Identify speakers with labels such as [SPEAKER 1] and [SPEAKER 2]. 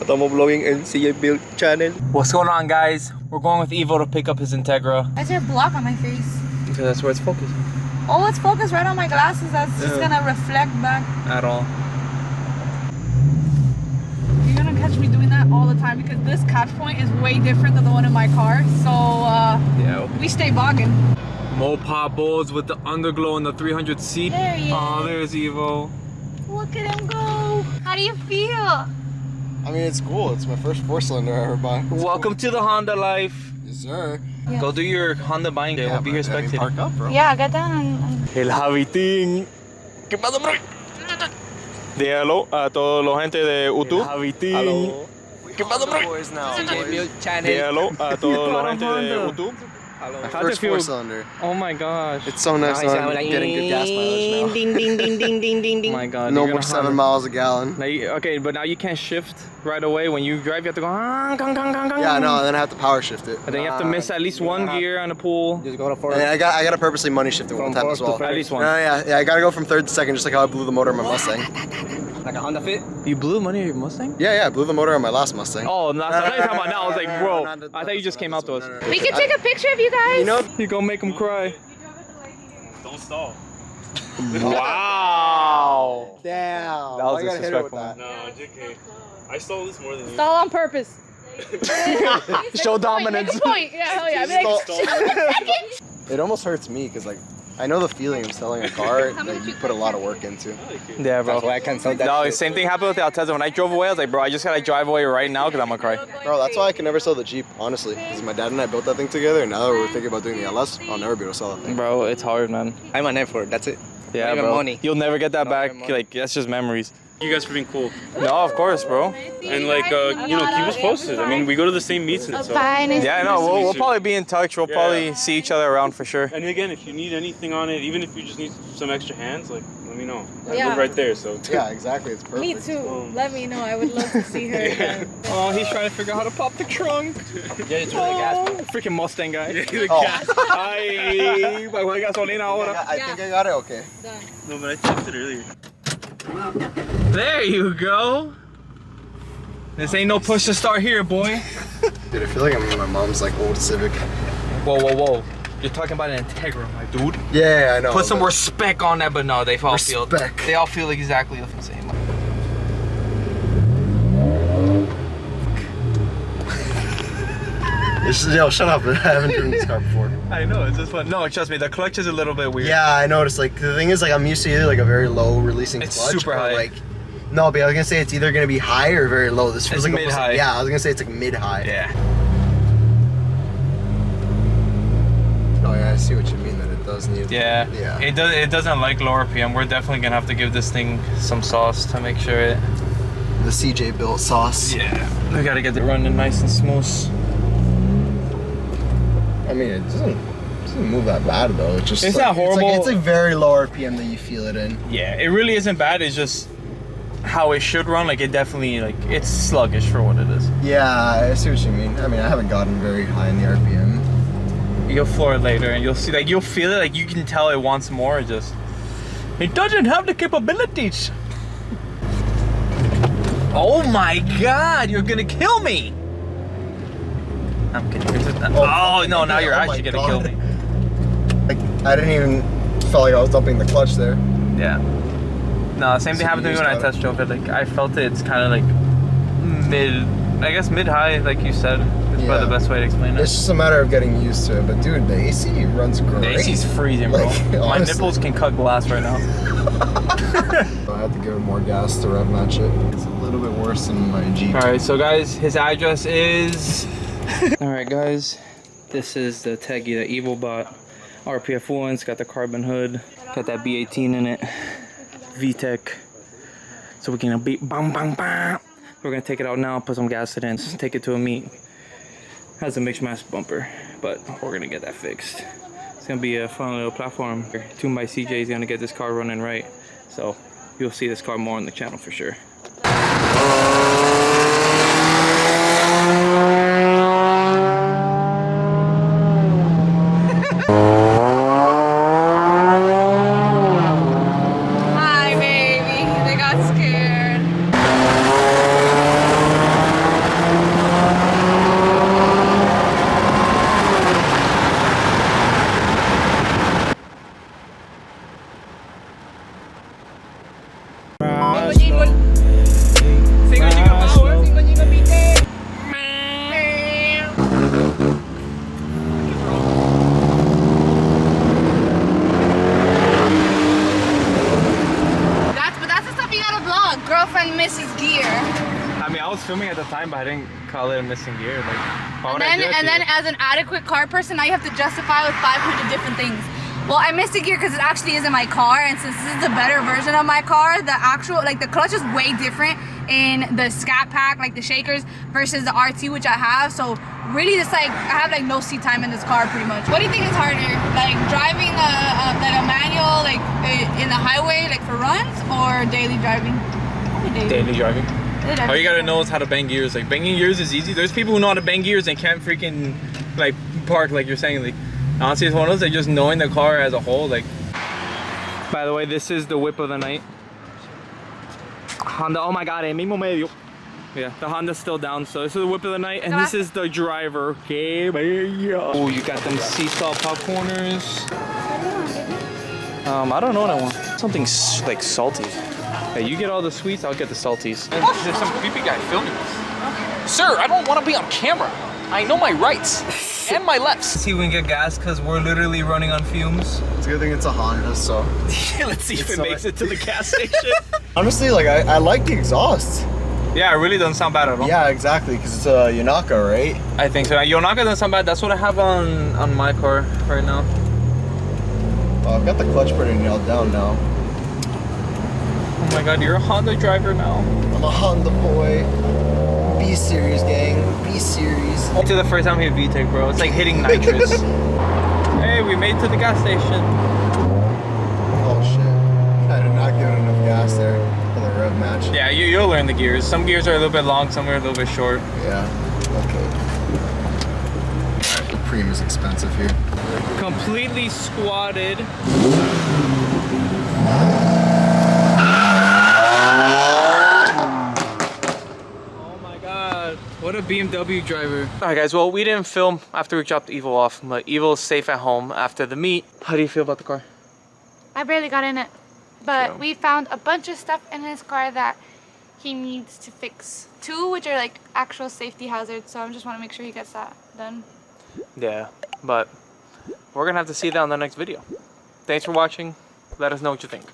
[SPEAKER 1] Estamos vlogging in CJ Build channel. What's going on, guys? We're going with Evo to pick up his Integra.
[SPEAKER 2] Why is there a block on my face?
[SPEAKER 1] Because that's where it's focused.
[SPEAKER 2] Oh, it's focused right on my glasses. That's just gonna reflect back.
[SPEAKER 1] At all.
[SPEAKER 2] You're gonna catch me doing that all the time because this catch point is way different than the one in my car. So
[SPEAKER 1] yeah,
[SPEAKER 2] we stay bogging.
[SPEAKER 1] Mopop Bulls with the underglow and the 300C.
[SPEAKER 2] There he is.
[SPEAKER 1] Oh, there's Evo.
[SPEAKER 2] Look at him go. How do you feel?
[SPEAKER 3] I mean, it's cool. It's my first 4-cylinder I ever bought.
[SPEAKER 1] Welcome to the Honda life.
[SPEAKER 3] Yes, sir.
[SPEAKER 2] Yeah.
[SPEAKER 1] Go do your Honda buying day. We'll be here spectating.
[SPEAKER 3] Park up, bro.
[SPEAKER 2] Yeah, get down.
[SPEAKER 1] El Javi ting. ¿Qué pasa, bro? Dígalo a toda la gente de YouTube. El Javi ting. ¿Qué pasa, bro? Dígalo a toda la gente de YouTube.
[SPEAKER 3] My first 4-cylinder.
[SPEAKER 1] Oh my gosh.
[SPEAKER 3] It's so nice when I'm getting good gas mileage now.
[SPEAKER 1] Ding, ding, ding, ding, ding, ding, ding. Oh my god.
[SPEAKER 3] No more 7 miles a gallon.
[SPEAKER 1] Now okay, but now you can't shift right away. When you drive, you have to go.
[SPEAKER 3] Yeah, no, and then I have to power shift it.
[SPEAKER 1] And then you have to miss at least one gear on the pool.
[SPEAKER 3] And I gotta purposely money shift it one time as well.
[SPEAKER 1] At least one.
[SPEAKER 3] Yeah, I gotta go from third to second, just like how I blew the motor on my Mustang.
[SPEAKER 4] Like a Honda Fit?
[SPEAKER 1] You blew money on your Mustang?
[SPEAKER 3] Yeah, I blew the motor on my last Mustang.
[SPEAKER 1] Oh, no, I thought you were talking about now. I was like, bro, I thought you just came out to us.
[SPEAKER 2] We can take a picture of you guys.
[SPEAKER 3] You know,
[SPEAKER 1] You're gonna make them cry.
[SPEAKER 5] Don't stall.
[SPEAKER 1] Wow.
[SPEAKER 3] damn.
[SPEAKER 1] That was disrespectful.
[SPEAKER 5] No, JK. I stole this more than you.
[SPEAKER 2] It's all on purpose.
[SPEAKER 1] Show dominance.
[SPEAKER 2] Make a point. Yeah, hell yeah.
[SPEAKER 3] It almost hurts me because like I know the feeling of selling a car that you put a lot of work into.
[SPEAKER 1] Yeah, bro.
[SPEAKER 4] That's why I can't sell that
[SPEAKER 1] No,
[SPEAKER 4] shit.
[SPEAKER 1] same thing happened with the Altezza. When I drove away, I was like, bro, I just gotta drive away right now because I'm gonna cry.
[SPEAKER 3] Bro, that's why I can never sell the Jeep, honestly. Because my dad and I built that thing together, and now that we're thinking about doing the LS, I'll never be able to sell that thing.
[SPEAKER 1] Bro, it's hard, man.
[SPEAKER 4] I'm an effort, that's it.
[SPEAKER 1] Yeah,
[SPEAKER 4] Not even
[SPEAKER 1] bro.
[SPEAKER 4] money.
[SPEAKER 1] You'll never get that
[SPEAKER 4] Not
[SPEAKER 1] back.
[SPEAKER 4] even money.
[SPEAKER 1] Like, that's just memories.
[SPEAKER 5] You guys for being cool.
[SPEAKER 1] No, of course, bro.
[SPEAKER 5] And like, you know, keep us posted. I mean, we go to the same meets and stuff.
[SPEAKER 1] Yeah, no, we'll probably be in touch. We'll probably see each other around for sure.
[SPEAKER 5] And again, if you need anything on it, even if you just need some extra hands, like, let me know. I
[SPEAKER 2] Yeah.
[SPEAKER 5] live right there, so.
[SPEAKER 3] Yeah, exactly. It's perfect.
[SPEAKER 2] Me too. Let me know. I would love to see her again.
[SPEAKER 1] Oh, he's trying to figure out how to pop the trunk.
[SPEAKER 4] Yeah, it's really gas.
[SPEAKER 1] Freaking Mustang guy.
[SPEAKER 5] The
[SPEAKER 3] Oh.
[SPEAKER 5] gas.
[SPEAKER 1] Ay, voy a gasolina ahora.
[SPEAKER 3] I think I got it okay.
[SPEAKER 5] No, but I checked it earlier.
[SPEAKER 1] There you go. This ain't no push to start here, boy.
[SPEAKER 3] Dude, I feel like I'm in my mom's like old Civic.
[SPEAKER 1] Whoa, whoa, whoa. You're talking about an Integra, my dude.
[SPEAKER 3] Yeah, I know.
[SPEAKER 1] Put some
[SPEAKER 3] but-
[SPEAKER 1] respect on that, but no, they all feel
[SPEAKER 3] Respect.
[SPEAKER 1] they all feel exactly the same.
[SPEAKER 3] Yo, shut up. I haven't driven this car before.
[SPEAKER 1] I know, it's just fun. No, trust me, the clutch is a little bit weird.
[SPEAKER 3] Yeah, I noticed. Like, the thing is, like, I'm used to either like a very low releasing
[SPEAKER 1] It's
[SPEAKER 3] clutch
[SPEAKER 1] super
[SPEAKER 3] or
[SPEAKER 1] high.
[SPEAKER 3] like. No, but I was gonna say it's either gonna be high or very low. This feels
[SPEAKER 1] It's
[SPEAKER 3] like almost
[SPEAKER 1] mid-high.
[SPEAKER 3] like, yeah, I was gonna say it's like mid-high.
[SPEAKER 1] Yeah.
[SPEAKER 3] Oh yeah, I see what you mean. That it does need.
[SPEAKER 1] Yeah.
[SPEAKER 3] Yeah.
[SPEAKER 1] It doesn't like lower PM. We're definitely gonna have to give this thing some sauce to make sure it.
[SPEAKER 3] The CJ built sauce.
[SPEAKER 1] Yeah. We gotta get it running nice and smooth.
[SPEAKER 3] I mean, it doesn't move that bad though. It's just.
[SPEAKER 1] It's
[SPEAKER 3] like,
[SPEAKER 1] not horrible.
[SPEAKER 3] It's like very low RPM that you feel it in.
[SPEAKER 1] Yeah, it really isn't bad. It's just how it should run. Like it definitely it's sluggish for what it is.
[SPEAKER 3] Yeah, I see what you mean. I mean, I haven't gotten very high in the RPM.
[SPEAKER 1] You'll floor it later and you'll see, like you'll feel it. Like you can tell it wants more. It doesn't have the capabilities. Oh my God! You're gonna kill me. I'm kidding. Oh no! Now you're actually gonna kill me.
[SPEAKER 3] Like I didn't even feel like I was dumping the clutch there.
[SPEAKER 1] Yeah. No, same thing
[SPEAKER 3] So
[SPEAKER 1] happened to me
[SPEAKER 3] you
[SPEAKER 1] when I
[SPEAKER 3] just
[SPEAKER 1] test drove it. Like I felt it. It's kind of like mid-high, like you said. Is probably the best way to explain it.
[SPEAKER 3] It's just a matter of getting used to it. But dude, the AC runs great.
[SPEAKER 1] The AC's freezing, bro.
[SPEAKER 3] Like,
[SPEAKER 1] My
[SPEAKER 3] honestly.
[SPEAKER 1] nipples can cut glass right now.
[SPEAKER 3] I had to give it more gas to rev match it. It's a little bit worse than my Jeep.
[SPEAKER 1] All right, so guys, his address is. All right, guys, this is the Teggy that Evo bought. RPF ones, got the carbon hood, got that B18 in it, VTEC. So we're gonna beat bang bang bang. We're gonna take it out now, put some gas in it, and take it to a meet. Has a mixed master bumper, but we're gonna get that fixed. It's gonna be a fun little platform. Tuned by CJ is gonna get this car running right. So you'll see this car more on the channel for sure.
[SPEAKER 2] Hi, baby. They got scared.
[SPEAKER 1] filming at the time, but I didn't call it a missing gear. Like, why would
[SPEAKER 2] And
[SPEAKER 1] I do
[SPEAKER 2] then,
[SPEAKER 1] that to you?
[SPEAKER 2] as an adequate car person, now you have to justify with 500 different things. Well, I missed a gear because it actually isn't my car, and since this is a better version of my car, the actual, like the clutch is way different in the Scat Pack, like the shakers, versus the RT, which I have. So really, it's like I have like no seat time in this car, pretty much. What do you think is harder, like driving like a manual, like in the highway, like for runs, or daily driving? Probably
[SPEAKER 1] Daily driving.
[SPEAKER 2] Daily
[SPEAKER 1] All you gotta
[SPEAKER 2] driving.
[SPEAKER 1] know is how to bang gears. Like, banging gears is easy. There's people who know how to bang gears and can't freaking like park, like you're saying. Like, honestly, it's one of those that just knowing the car as a whole. Like, by the way, this is the whip of the night. Honda. Oh my God, el mismo medio. Yeah, the Honda's still down, so this is the whip of the night, and this is the driver. Okay, oh, you got them sea salt popcorners. I don't know what I want. Something like salty. Hey, you get all the sweets, I'll get the salties.
[SPEAKER 6] There's some creepy guy filming us. Sir, I don't want to be on camera. I know my rights and my lefts.
[SPEAKER 1] See if we can get gas because we're literally running on fumes.
[SPEAKER 3] It's a good thing it's a Honda, so.
[SPEAKER 1] Let's see if it makes it to the gas station.
[SPEAKER 3] Honestly, like I like the exhaust.
[SPEAKER 1] Yeah, it really doesn't sound bad at all.
[SPEAKER 3] Yeah, exactly, because it's a Yonaka, right?
[SPEAKER 1] I think so. Yonaka doesn't sound bad. That's what I have on my car right now.
[SPEAKER 3] I've got the clutch pretty nailed down now.
[SPEAKER 1] Oh my God, you're a Honda driver now.
[SPEAKER 3] I'm a Honda boy. B-Series, gang. B-Series.
[SPEAKER 1] To the first time we hit VTEC, bro. It's like hitting nitrous. Hey, we made it to the gas station.
[SPEAKER 3] Oh shit. I did not give it enough gas there for the rev match.
[SPEAKER 1] Yeah, you'll learn the gears. Some gears are a little bit long, some are a little bit short.
[SPEAKER 3] Yeah. Okay. Alright, the Preem is expensive here.
[SPEAKER 1] Completely squatted. What a BMW driver. All right, guys, well, we didn't film after we dropped Evil off, but Evil's safe at home after the meet. How do you feel about the car?
[SPEAKER 7] I barely got in it, but we found a bunch of stuff in his car that he needs to fix. 2 which are like actual safety hazards, so I just want to make sure he gets that done.
[SPEAKER 1] Yeah, but we're gonna have to see that on the next video. Thanks for watching. Let us know what you think.